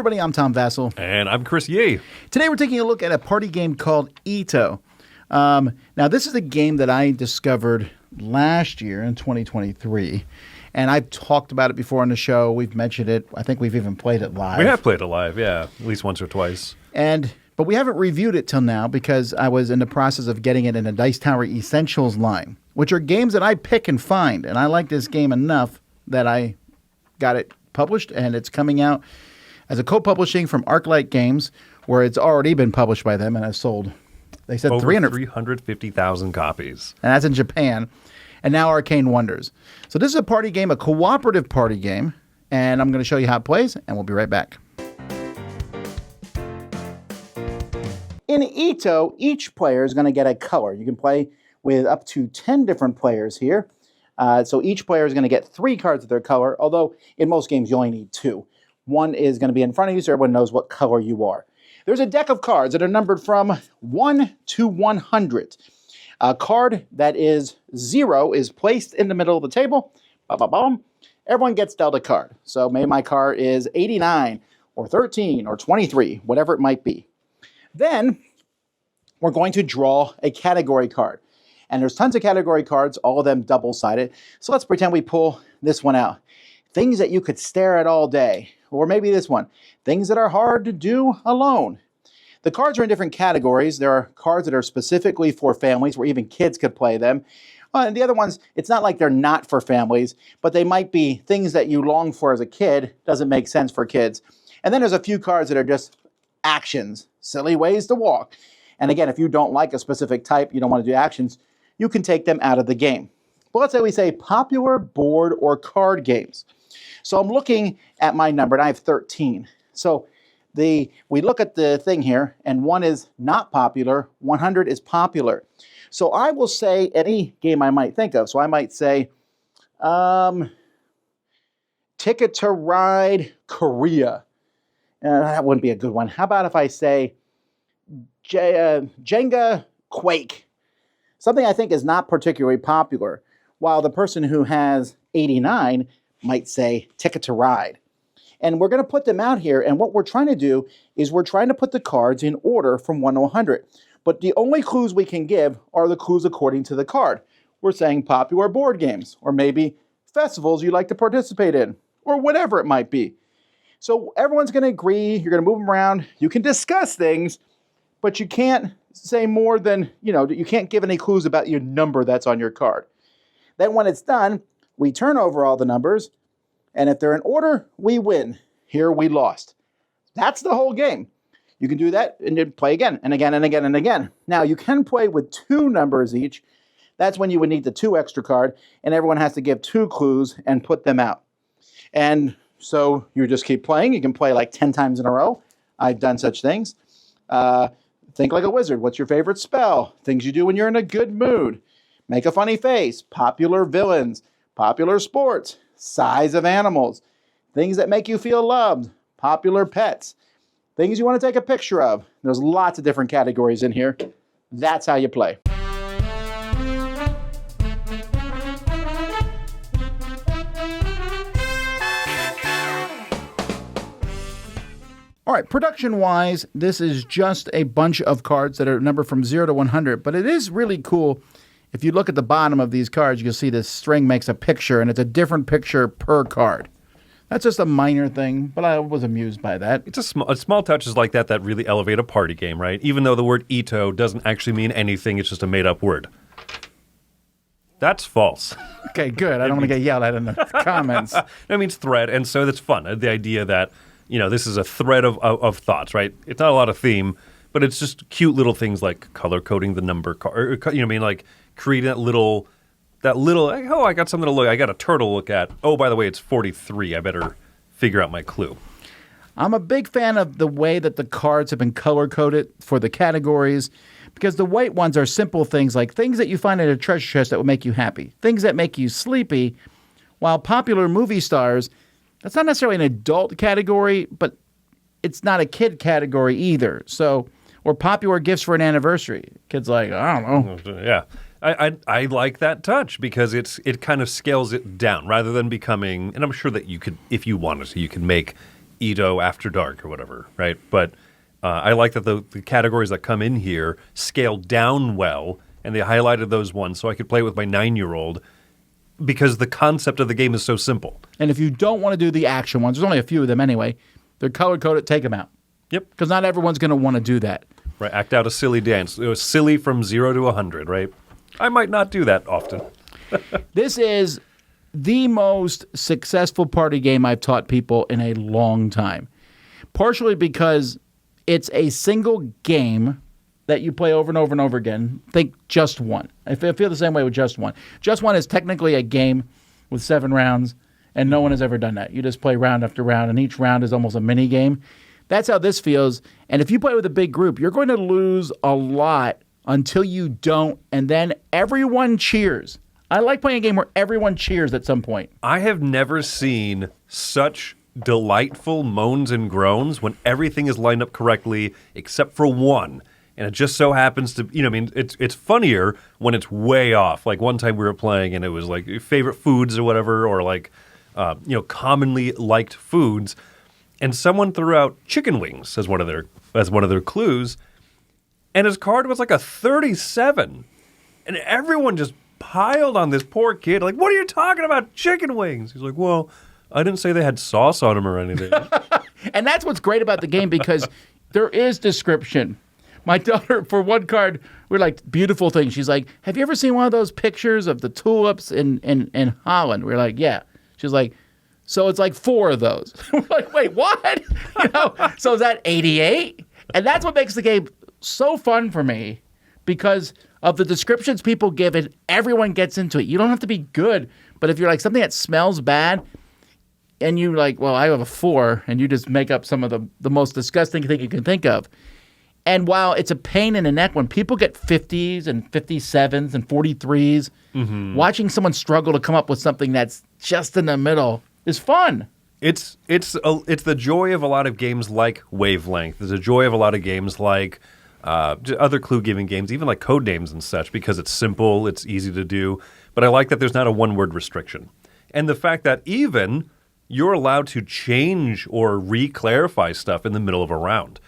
everybody, I'm Tom Vassell. And I'm Chris Yee. Today we're taking a look at a party game called Ito. Now, this is a game that I discovered last year in 2023. And I've talked about it before on the show. We've mentioned it. I think we've even played it live. We have played it live, yeah, at least once or twice. But we haven't reviewed it till now because I was in the process of getting it in the Dice Tower Essentials line, which are games that I pick and find. And I like this game enough that I got it published, and it's coming out as a co-publishing from ArcLight Games, where it's already been published by them and has sold, they said, over 350,000 copies. And that's in Japan. And now Arcane Wonders. So this is a party game, a cooperative party game, and I'm going to show you how it plays, and we'll be right back. In Ito, each player is going to get a color. You can play with up to 10 different players here. So each player is going to get 3 cards of their color, although in most games you only need 2. One is going to be in front of you so everyone knows what color you are. There's a deck of cards that are numbered from 1 to 100. A card that is 0 is placed in the middle of the table. Ba-ba-bum. Everyone gets dealt a card. So maybe my card is 89 or 13 or 23, whatever it might be. Then we're going to draw a category card. And there's tons of category cards, all of them double-sided. So let's pretend we pull this one out. Things that you could stare at all day. Or maybe this one. Things that are hard to do alone. The cards are in different categories. There are cards that are specifically for families where even kids could play them. And the other ones, it's not like they're not for families, but they might be things that you long for as a kid. Doesn't make sense for kids. And then there's a few cards that are just actions, silly ways to walk. And again, if you don't like a specific type, you don't want to do actions, you can take them out of the game. But let's say we say popular board or card games. So I'm looking at my number, and I have 13. So we look at the thing here, and 1 is not popular, 100 is popular. So I will say any game I might think of. So I might say, Ticket to Ride Korea. That wouldn't be a good one. How about if I say Jenga Quake? Something I think is not particularly popular, while the person who has 89 might say Ticket to Ride. And we're going to put them out here, and what we're trying to do is we're trying to put the cards in order from 1 to 100. But the only clues we can give are the clues according to the card. We're saying popular board games, or maybe festivals you like to participate in, or whatever it might be. So everyone's going to agree, you're going to move them around, you can discuss things, but you can't say more than, you can't give any clues about your number that's on your card. Then when it's done, we turn over all the numbers, and if they're in order, we win. Here we lost. That's the whole game. You can do that and then play again and again and again and again. Now, you can play with 2 numbers each. That's when you would need the 2 extra card, and everyone has to give 2 clues and put them out. And so you just keep playing. You can play like 10 times in a row. I've done such things. Think like a wizard. What's your favorite spell? Things you do when you're in a good mood. Make a funny face. Popular villains. Popular sports. Size of animals. Things that make you feel loved. Popular pets. Things you want to take a picture of. There's lots of different categories in here. That's how you play. All right, production-wise, this is just a bunch of cards that are numbered from 0 to 100, but it is really cool. If you look at the bottom of these cards, you'll see this string makes a picture, and it's a different picture per card. That's just a minor thing, but I was amused by that. It's small touches like that that really elevate a party game, right? Even though the word Ito doesn't actually mean anything, it's just a made-up word. That's false. Okay, good. I don't want to get yelled at in the comments. That means thread, and so that's fun. The idea that, this is a thread of thoughts, right? It's not a lot of theme, but it's just cute little things like color-coding the number, like creating that little, oh, I got something to look at. I got a turtle to look at. Oh, by the way, it's 43. I better figure out my clue. I'm a big fan of the way that the cards have been color-coded for the categories, because the white ones are simple things like things that you find in a treasure chest that will make you happy, things that make you sleepy, while popular movie stars, that's not necessarily an adult category, but it's not a kid category either. So, or popular gifts for an anniversary. Kids like, I don't know. Yeah. I like that touch because it kind of scales it down rather than becoming, and I'm sure that you could, if you wanted to, you could make Ito After Dark or whatever, right? But I like that the categories that come in here scale down well, and they highlighted those ones so I could play with my 9-year-old because the concept of the game is so simple. And if you don't want to do the action ones, there's only a few of them anyway, they're color-coded, take them out. Yep. Because not everyone's going to want to do that. Right, act out a silly dance. It was silly from 0 to 100, right? I might not do that often. This is the most successful party game I've taught people in a long time. Partially because it's a single game that you play over and over and over again. Think Just One. I feel the same way with Just One. Just One is technically a game with 7 rounds, and no one has ever done that. You just play round after round, and each round is almost a mini game. That's how this feels. And if you play with a big group, you're going to lose a lot until you don't, and then everyone cheers. I like playing a game where everyone cheers at some point. I have never seen such delightful moans and groans when everything is lined up correctly except for one. And it just so happens to, it's funnier when it's way off. Like one time we were playing and it was like favorite foods or whatever, or like, commonly liked foods. And someone threw out chicken wings as one of their clues, and his card was like a 37, and everyone just piled on this poor kid. Like, what are you talking about, chicken wings? He's like, well, I didn't say they had sauce on them or anything. And that's what's great about the game because there is description. My daughter, for one card, we're like, beautiful thing. She's like, have you ever seen one of those pictures of the tulips in Holland? We're like, yeah. She's like, so it's like 4 of those. We're like, wait, what? So is that 88? And that's what makes the game so fun for me because of the descriptions people give and everyone gets into it. You don't have to be good, but if you're like something that smells bad and you're like, well, I have a 4, and you just make up some of the most disgusting thing you can think of. And while it's a pain in the neck when people get 50s and 57s and 43s, watching someone struggle to come up with something that's just in the middle is fun. It's the joy of a lot of games like Wavelength. There's a joy of a lot of games like other clue-giving games, even like code names and such, because it's simple, it's easy to do. But I like that there's not a one-word restriction. And the fact that even you're allowed to change or re-clarify stuff in the middle of a round.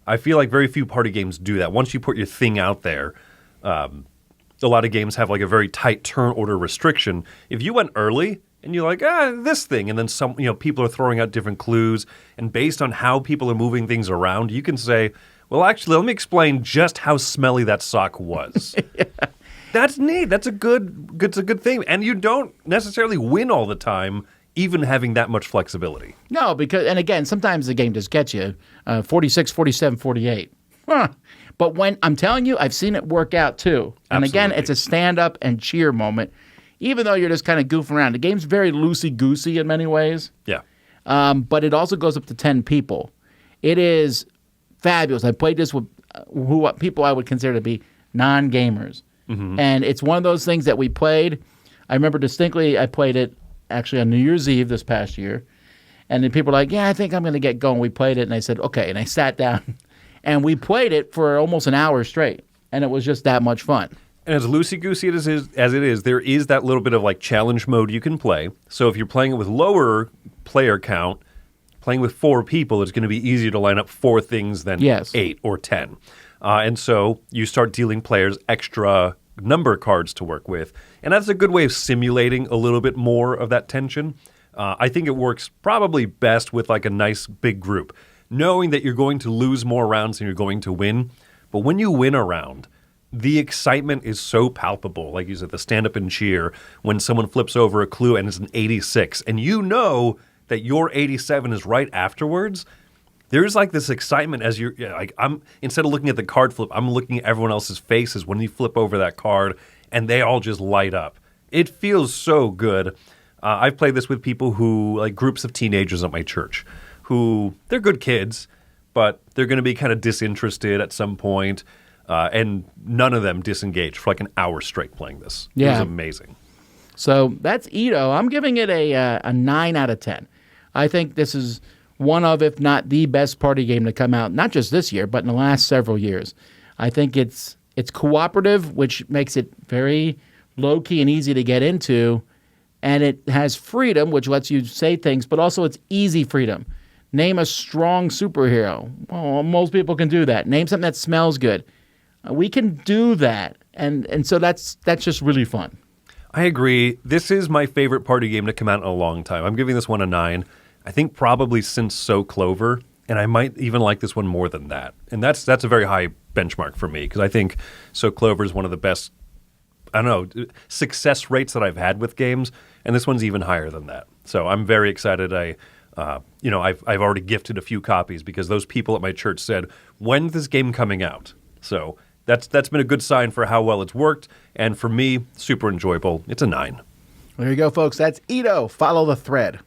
I feel like very few party games do that. Once you put your thing out there, a lot of games have like a very tight turn order restriction. If you went early and you're like, this thing, and then people are throwing out different clues, and based on how people are moving things around, you can say, well, actually, let me explain just how smelly that sock was. Yeah. That's neat. That's a good thing. And you don't necessarily win all the time, even having that much flexibility. No, and again, sometimes the game just gets you 46, 47, 48. Huh. But when I'm telling you, I've seen it work out too. And Absolutely. Again, it's a stand up and cheer moment, even though you're just kind of goofing around. The game's very loosey-goosey in many ways. Yeah. But it also goes up to 10 people. It is fabulous. I played this with people I would consider to be non-gamers. Mm-hmm. And it's one of those things that we played. I remember distinctly I played it actually on New Year's Eve this past year. And then people were like, yeah, I think I'm going to get going. We played it, and I said, okay. And I sat down, and we played it for almost an hour straight. And it was just that much fun. And as loosey-goosey as it is, there is that little bit of like challenge mode you can play. So if you're playing it with lower player count, playing with 4 people, it's going to be easier to line up 4 things than 8 or 10. And so you start dealing players extra number cards to work with. And that's a good way of simulating a little bit more of that tension. I think it works probably best with like a nice big group, knowing that you're going to lose more rounds than you're going to win. But when you win a round, the excitement is so palpable. Like you said, the stand-up and cheer when someone flips over a clue and it's an 86, and you know that your 87 is right afterwards. There's like this excitement as you're like, instead of looking at the card flip, I'm looking at everyone else's faces when you flip over that card, and they all just light up. It feels so good. I've played this with people who, like groups of teenagers at my church, who they're good kids, but they're going to be kind of disinterested at some point, and none of them disengaged for like an hour straight playing this. Yeah. It was amazing. So that's Ito. I'm giving it a 9 out of 10. I think this is one of, if not the best party game to come out, not just this year, but in the last several years. I think it's cooperative, which makes it very low-key and easy to get into, and it has freedom, which lets you say things, but also it's easy freedom. Name a strong superhero. Well, most people can do that. Name something that smells good. We can do that, and so that's just really fun. I agree. This is my favorite party game to come out in a long time. I'm giving this one a 9. I think probably since So Clover, and I might even like this one more than that. And that's a very high benchmark for me because I think So Clover is one of the best, I don't know, success rates that I've had with games, and this one's even higher than that. So I'm very excited. I've already gifted a few copies because those people at my church said, "When's this game coming out?" So that's been a good sign for how well it's worked, and for me, super enjoyable. It's a 9. There you go, folks. That's Ito. Follow the thread.